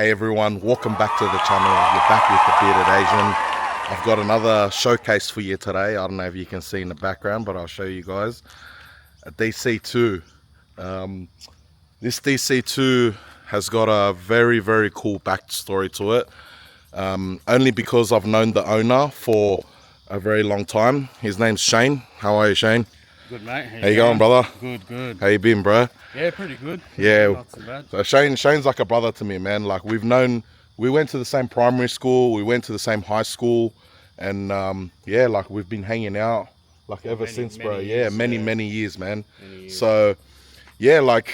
Hey everyone, welcome back to the channel. You're back with the Bearded Asian. I've got another showcase for you today. I don't know if you can see in the background, but I'll show you guys. A DC2. This DC2 has got a very cool backstory to it. Only because I've known the owner for a very long time. His name's Shane. How are you, Shane? Good, mate. How you going, brother? Good. How you been, bro? Yeah, pretty good. Yeah. Not too bad. So Shane's like a brother to me, man. Like we went to the same primary school, we went to the same high school, and yeah, like we've been hanging out like ever since, bro. Yeah, many years, man. So yeah, like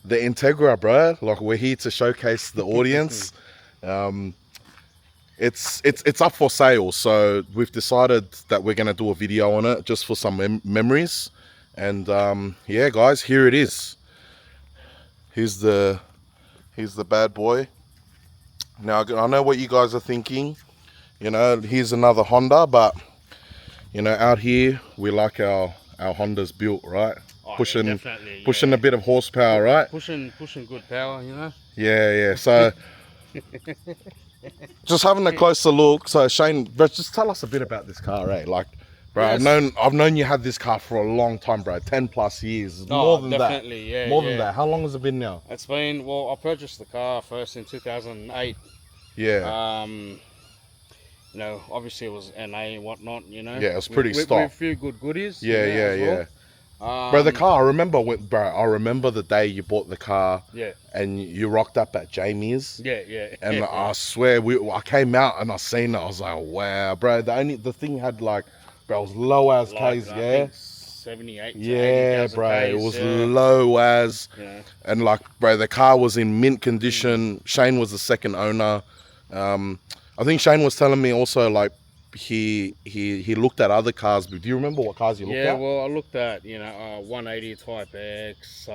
the Integra, bro. Like we're here to showcase the audience. It's up for sale, so we've decided that we're gonna do a video on it just for some memories. And yeah, guys, here it is. Here's the bad boy. Now I know what you guys are thinking. You know, here's another Honda, but you know, out here we like our Hondas built, right? Oh, pushing yeah, pushing a bit of horsepower, right? Pushing good power, you know. Yeah. So just having a closer look. So Shane, bro, just tell us a bit about this car, right? Like, bro, yes. I've known you had this car for a long time, bro. 10+ years, more than definitely, that. More than that. How long has it been now? It's been, well, I purchased the car first in 2008. Yeah. You know, obviously it was NA and whatnot, you know. Yeah, it was pretty stock. With a few good goodies. Yeah. Bro, the car, I remember the day you bought the car. Yeah. And you rocked up at Jamie's. Yeah. And I swear, I came out and I seen it. I was like, wow, bro. The thing had like, bro, it was low as K's, yeah. 78. To yeah, bro. K's, it was low as. Yeah. And like, bro, the car was in mint condition. Shane was the second owner. I think Shane was telling me also like. He looked at other cars, but do you remember what cars you looked at? Yeah, well, I looked at, you know, 180 Type X.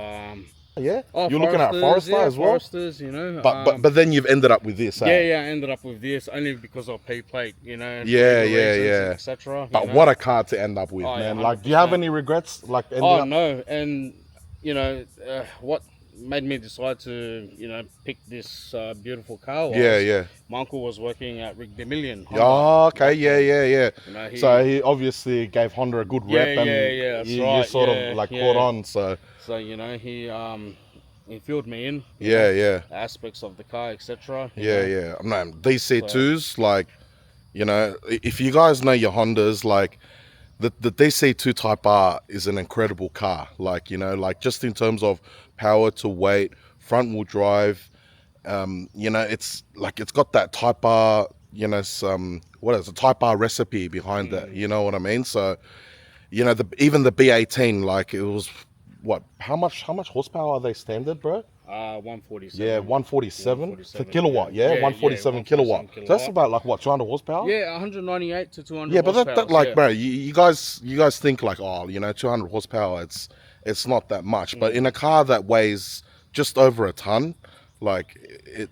Yeah, oh, you're looking at Forester as well. Foresters, you know. But then you've ended up with this. Yeah, I ended up with this only because of P-plate, you know. Yeah. Etc. But what a car to end up with, man! Yeah, like, do you have any regrets? Like, no, and you know what made me decide to, you know, pick this beautiful car was, my uncle was working at Rig the Million. Oh, okay, yeah. You know, so he obviously gave Honda a good rep, and that's you right. sort of like caught on. So you know, he filled me in. Yeah. Aspects of the car, etc. Yeah. Man, DC2s, like, you know, if you guys know your Hondas, like. The DC2 Type R is an incredible car, like, you know, like just in terms of power to weight, front wheel drive, you know, it's like, it's got that Type R, you know, what is a Type R recipe behind it, you know what I mean? So, you know, even the B18, like it was, what, how much horsepower are they standard, bro? 147. Yeah, 147 for kilowatt. Yeah, 147 kilowatt. So that's about like what, 200 horsepower? Yeah, 198 to 200. Yeah, but that like, bro, you guys think like, oh, you know, 200 horsepower, it's not that much. But in a car that weighs just over a ton, like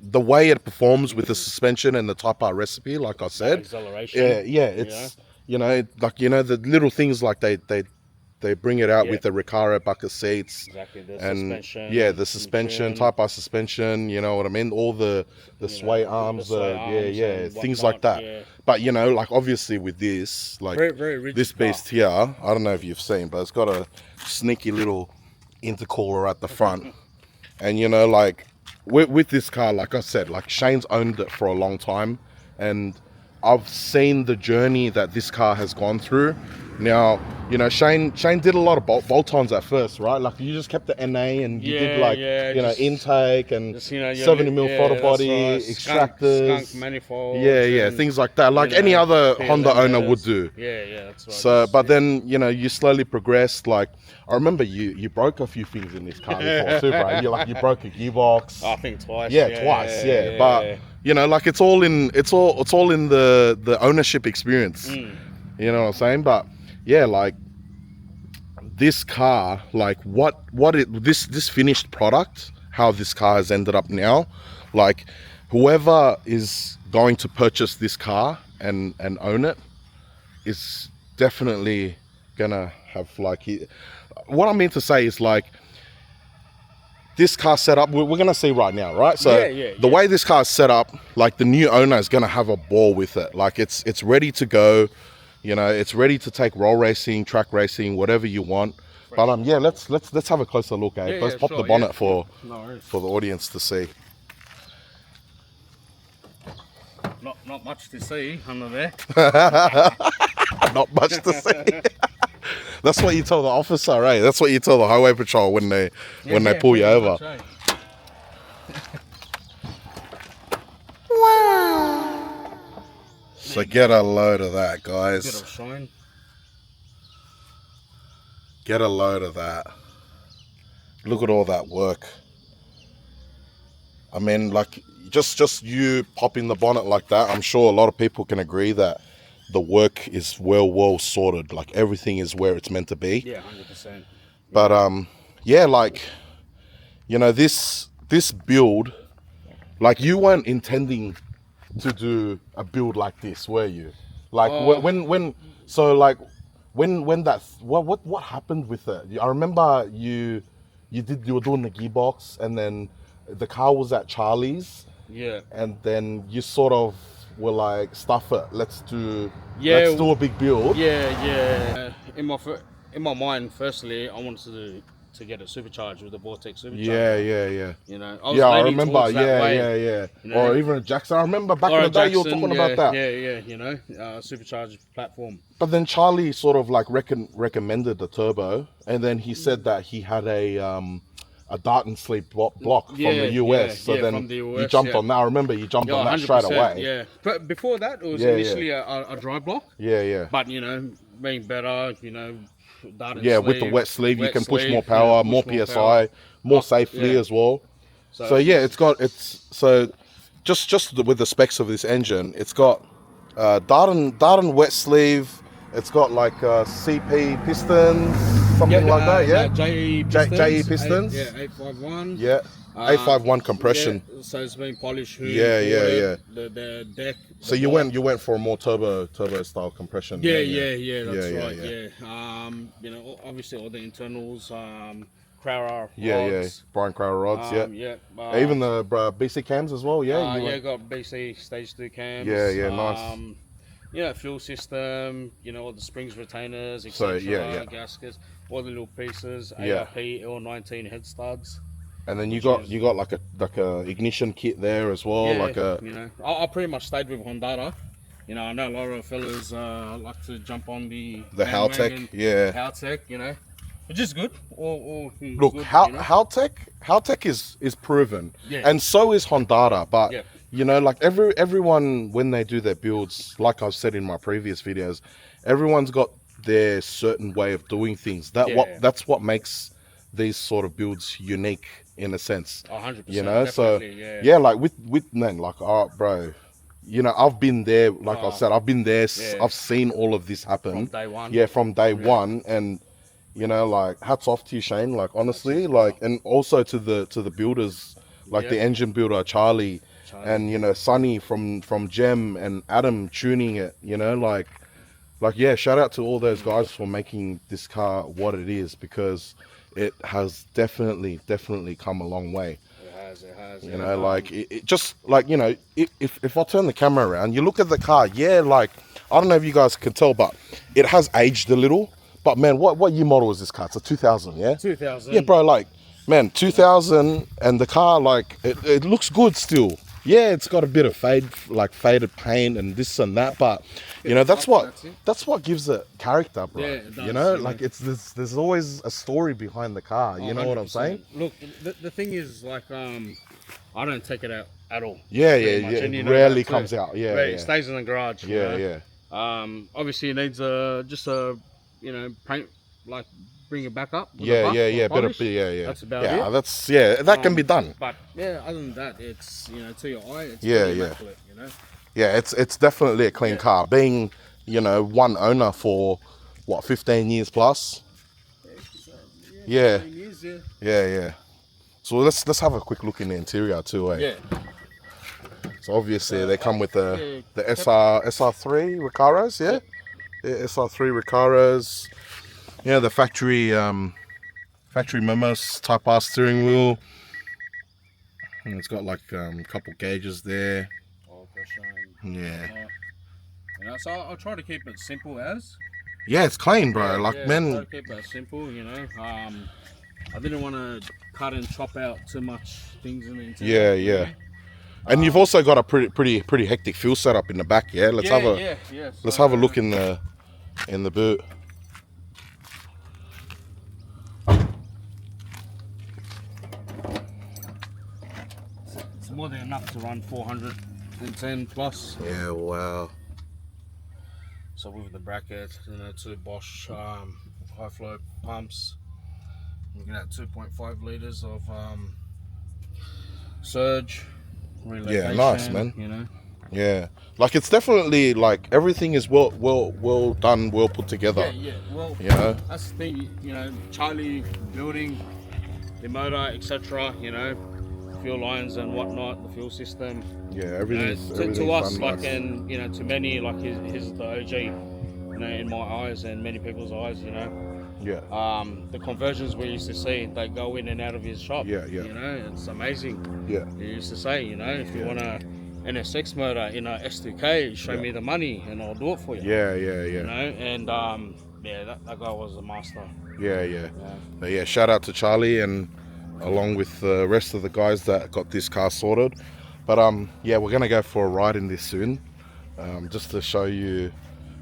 the way it performs with the suspension and the Type R recipe, like I said, acceleration. Yeah, it's you know, like, you know, the little things like they bring it out with the Recaro bucket seats. Exactly, the suspension. Yeah, the suspension, Type R suspension, you know what I mean? All the sway arms, things like that. Yeah. But, you know, like obviously with this, like very this beast here, I don't know if you've seen, but it's got a sneaky little intercooler at the front. And, you know, like with this car, like I said, like Shane's owned it for a long time. And I've seen the journey that this car has gone through. Now, you know, Shane did a lot of bolt-ons at first, right? Like you just kept the NA and you did like, you know, intake and just, you know, 70mm throttle body, extractors, skunk manifold, things like that, like any other Honda owner would do. Yeah, that's right. So, but then, you know, you slowly progressed. Like, I remember you broke a few things in this car before too, bro. You broke a gearbox. I think twice. Yeah, twice. Yeah, but you know, like it's all in the ownership experience. You know what I'm saying? But yeah, like this car, like this finished product, how this car has ended up now, like whoever is going to purchase this car and own it is definitely gonna have like, what I mean to say is like this car set up, we're gonna see right now, right? So the way this car is set up, like the new owner is gonna have a ball with it. Like it's ready to go, you know, it's ready to take roll racing, track racing, whatever you want. But yeah, let's have a closer look at it. Let's pop the bonnet for the audience to see. Not much to see under there. Not much to see. That's what you tell the officer, right? That's what you tell the highway patrol when they pull you over. Much, right. Wow. So get a load of that, guys. Bit of shine. Get a load of that. Look at all that work. I mean, like, just you popping the bonnet like that, I'm sure a lot of people can agree that the work is well sorted. Like, everything is where it's meant to be. Yeah, 100%. But yeah, like, you know, this build, like, you weren't intending to do a build like this, were you? Like, when that, what happened with it? I remember you were doing the gearbox, and then the car was at Charlie's. Yeah. And then you sort of were like, stuff it, let's do a big build. Yeah. In my mind, firstly, I wanted to get it supercharged with the Vortex supercharger. Yeah. You know, I remember. Yeah. You know? Or even Jackson. I remember back in the day you were talking about that. Yeah. You know, supercharged platform. But then Charlie sort of like recommended the turbo, and then he said that he had a dart and sleep block from the US. So then from the US, you jumped on that. I remember you jumped on that straight away. Yeah. But before that, it was initially a dry block. Yeah. But, you know, being better, you know, dart and sleeve, with the wet sleeve, you can push more power, more PSI, more safely as well. So yeah, so just with the specs of this engine, it's got dart and wet sleeve. It's got like CP pistons, something like that, yeah? JE pistons. 851. Yeah, 851 compression. Yeah, so it's been polished. Yeah. The deck. So you went for a more turbo style compression. Yeah, that's right. Yeah. You know, obviously all the internals, Crowder rods. Yeah. Brian Crowder rods, even the BC cams as well, got BC stage 2 cams. Yeah, nice. You know, fuel system, you know, all the springs retainers, etc. Gaskets, all the little pieces, ARP, L19 head studs. And then you got like a ignition kit there as well, you know, I pretty much stayed with Honda. You know, I know a lot of fellas like to jump on the Haltech, Haltech, you know, which is good. Look, good, Haltech is proven, and so is Honda, but. You know, like everyone, when they do their builds, like I've said in my previous videos, everyone's got their certain way of doing things. That's what makes these sort of builds unique in a sense. 100%. You know, so like with man, like, bro, you know, I've been there. Like I said, I've been there. I've seen all of this happen from day one. Yeah, from day one, and you know, like, hats off to you, Shane. Like, honestly, like, and also to the builders, like the engine builder, Charlie. And you know, Sonny from Gem and Adam tuning it, you know, like yeah, shout out to all those guys for making this car what it is, because it has definitely come a long way. It has. You know, like it just, like, you know, if I turn the camera around, you look at the car, like, I don't know if you guys can tell, but it has aged a little. But man, what year model is this car? It's a 2000, yeah? 2000. Yeah, bro, like, man, 2000, and the car, like, it looks good still. Yeah, it's got a bit of faded paint and this and that, but you know, that's what gives it character, bro. Yeah, it does, you know, like, there's always a story behind the car. You know 100%. what I'm saying? Look, the thing is, like, I don't take it out at all. Yeah. And It rarely comes out. Yeah, It stays in the garage. Yeah. Obviously, it needs just a, you know, paint, like, bring it back up. Yeah. Polish. That's about it. That can be done. But yeah, other than that, it's, you know, to your eye, it's immaculate, you know. Yeah, it's definitely a clean car. Being, you know, one owner for what, 15 years plus. Yeah. So let's have a quick look in the interior too, Yeah. So obviously they come with the SR3 Recaros, yeah, SR3 Recaros. Yeah, the factory Memos Type R steering wheel. And it's got like a couple gauges there. Oil pressure. Yeah. You know, so I'll try to keep it simple as. Yeah, it's clean, bro. Yeah, like, yeah, man. try to keep it simple, you know. I didn't want to cut and chop out too much things in the interior. Yeah. And you've also got a pretty hectic fuel setup in the back, yeah. Let's have a let's have a look in the boot. It's more than enough to run 410 plus. Yeah, wow. So with the brackets, you know, 2 Bosch high flow pumps. Looking at 2.5 liters of surge. Yeah, nice, man. You know. Yeah, like it's definitely like everything is well done, well put together. Yeah. Well, you know, that's the thing. You know, Charlie building the motor, etc. You know, fuel lines and whatnot, the fuel system. Yeah, everything's to us, done like, nice. and you know, to many, like he's the OG. You know, in my eyes and many people's eyes. You know. Yeah. The conversions we used to see, they go in and out of his shop. Yeah. You know, it's amazing. Yeah. He used to say, you know, if you want a NSX motor in a S2K, show me the money and I'll do it for you. Yeah. You know, and that guy was a master. But yeah, shout out to Charlie and along with the rest of the guys that got this car sorted. But yeah, we're gonna go for a ride in this soon, just to show you.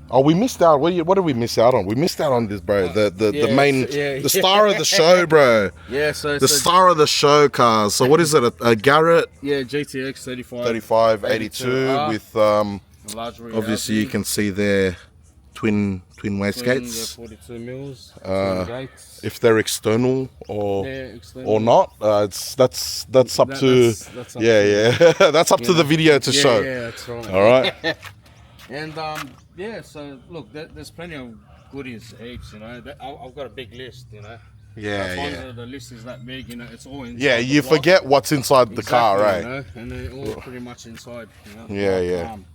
Oh, we missed out. What did we miss out on? We missed out on this, bro. The main, the star of the show, bro. Yeah, so the star of the show cars. So what is it? A Garrett? Yeah, GTX 3582 with large obviously you can see there twin wastegates. 42 mils. If they're external or not, that's up to that's up to the video to show. Yeah, that's right. All right. And yeah, so look, there's plenty of goodies, heaps, you know. I've got a big list, you know. Yeah. The list is that big, you know. It's all inside. Yeah, you forget what's inside the car, right? You know? And they're all pretty much inside, you know. Yeah. And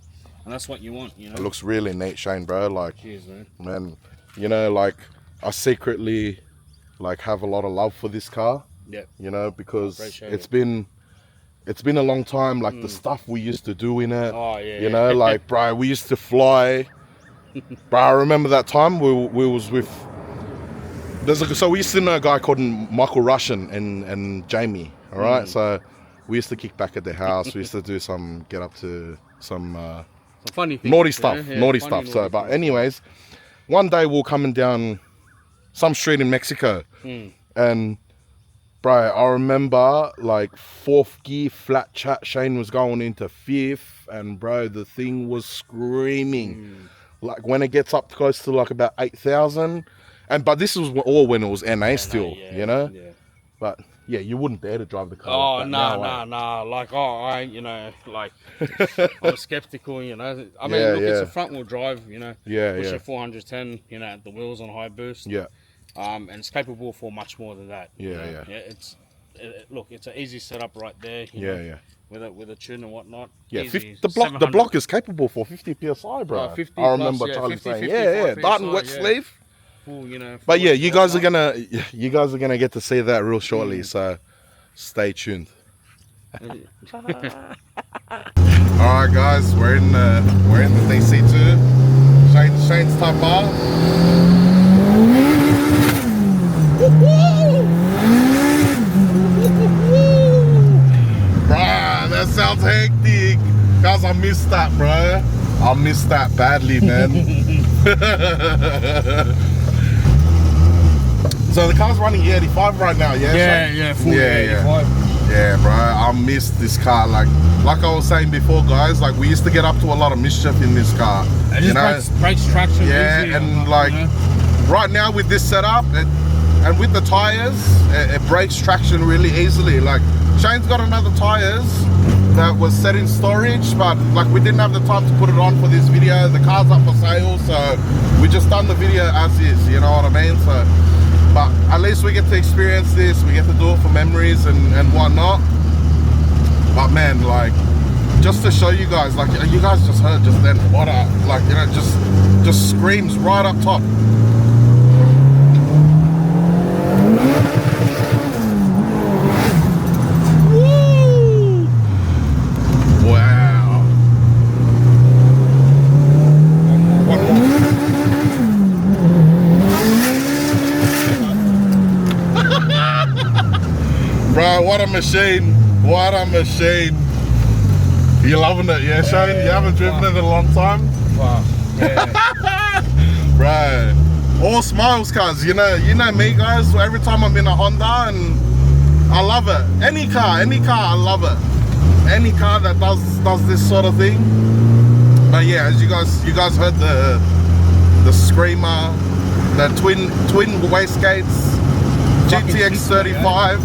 that's what you want, you know. It looks really neat, Shane, bro. Like, cheers, man, you know, like I secretly like have a lot of love for this car. Yeah. You know, because it's been a long time, like the stuff we used to do in it. Oh, yeah. You know, like, bro, we used to fly. Bro, I remember that time we was with... So we used to know a guy called Michael Russian and Jamie, all right? So we used to kick back at their house. We used to do get up to some funny things, naughty stuff, naughty stuff. So, but anyways, one day we're coming down some street in Mexico and... Bro, I remember like 4th gear flat chat. Shane was going into 5th, and bro, the thing was screaming. Like when it gets up close to like about 8,000, but this was all when it was NA still, you know. Yeah. But yeah, you wouldn't dare to drive the car. Oh no! Like you know, like I'm skeptical, you know. I mean, look, it's a front wheel drive, you know. Pushing 410, you know, the wheels on high boost. Yeah. And it's capable for much more than that. Yeah. Look, it's an easy setup right there. Yeah. With a tune and whatnot. Yeah, easy, the block is capable for 50 psi, bro. 50 I remember plus, Charlie 50, saying, 55 Darton PSI, wet sleeve. Full, you know. But yeah, you guys are gonna get to see that real shortly. So stay tuned. All right, guys, we're in the DC2. Shane's top bar. Bruh, that sounds hectic. Guys, I missed that, bruh. I missed that badly, man. So the car's running E85 right now, yeah? Yeah, full E85. Yeah, bro, I missed this car. Like I was saying before, guys, like we used to get up to a lot of mischief in this car. It just breaks traction. Yeah, easy, and like right now with this setup and with the tires, it breaks traction really easily. Like Shane's got another tires that was set in storage, but like we didn't have the time to put it on for this video. The car's up for sale, so we just done the video as is, you know what I mean? So, but at least we get to experience this, we get to do it for memories and whatnot. But man, like, just to show you guys, like you guys just heard just then, what a, like, you know, just screams right up top. Woo! machine. What a machine. You loving it, yeah, Shane? You haven't driven it in a long time? Wow. Yeah. Right. All smiles, cuz. You know me, guys. Every time I'm in a Honda, and I love it. Any car, I love it. Any car that does this sort of thing. But yeah, as you guys heard the screamer, the twin wastegates, GTX 35.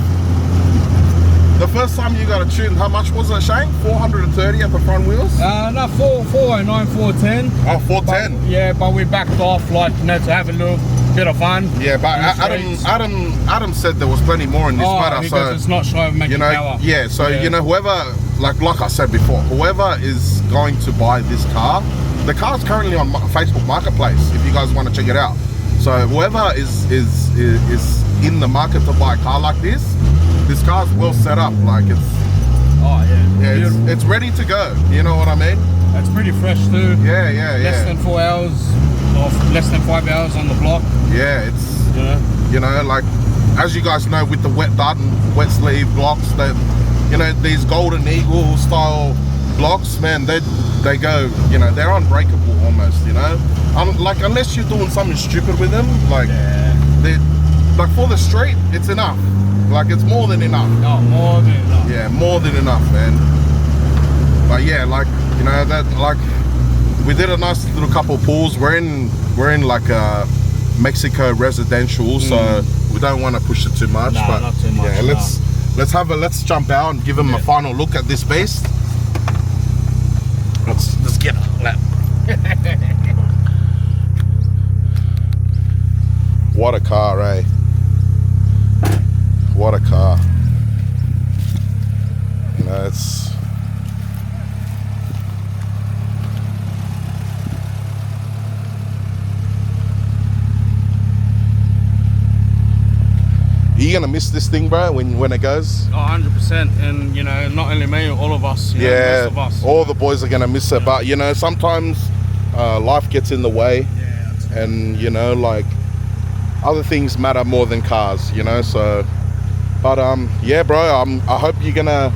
The first time you got it tuned, how much was it, Shane? 430 at the front wheels? No, 409, 410. Oh, 410. Yeah, but we backed off, like, to have a little bit of fun. Yeah, but Adam said there was plenty more in this matter. Because so it's not showing making power. Yeah, so whoever, like I said before, whoever is going to buy this car, the car's currently on Facebook Marketplace. If you guys want to check it out. So whoever is in the market to buy a car like this car's well set up. Like it's it's ready to go. You know what I mean? It's pretty fresh too. Yeah. Less than 4 hours, or less than 5 hours on the block. Yeah, it's like as you guys know with the wet sleeve blocks, that these Golden Eagle style blocks, man, they go, they're unbreakable almost. Like unless you're doing something stupid with them, like like for the street, it's enough. Like it's more than enough. Oh, more than enough. Yeah, more than enough, man. But yeah, like that, like we did a nice little couple pools. We're in like a Mexico residential, so we don't want to push it too much. No, but not too much. Yeah, let's jump out and give them a final look at this beast. Let's get a lap. What a car, eh? What a car. It's Are you gonna miss this thing, bro, when it goes? Oh, 100%. And not only me, all of us. Yeah, most of us. All the boys are gonna miss it. But sometimes life gets in the way. Yeah. And like other things matter more than cars. So. But yeah, bro. I hope you're gonna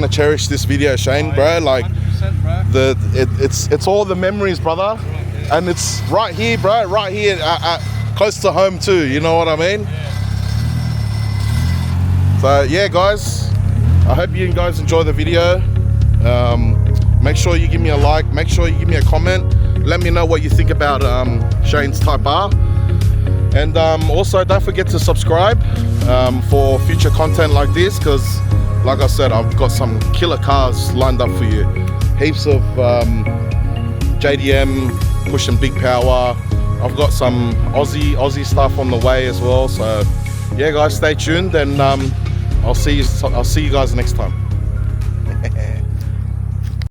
cherish this video, Shane, bro. Like 100%, bro. it's all the memories, brother. And it's right here, bro. Right here, close to home too. You know what I mean? Yeah. So yeah, guys. I hope you guys enjoy the video. Make sure you give me a like. Make sure you give me a comment. Let me know what you think about Shane's Type R. And also don't forget to subscribe for future content like this, because like I said, I've got some killer cars lined up for you. Heaps of JDM pushing big power. I've got some Aussie stuff on the way as well. So yeah, guys, stay tuned, and I'll see you guys next time.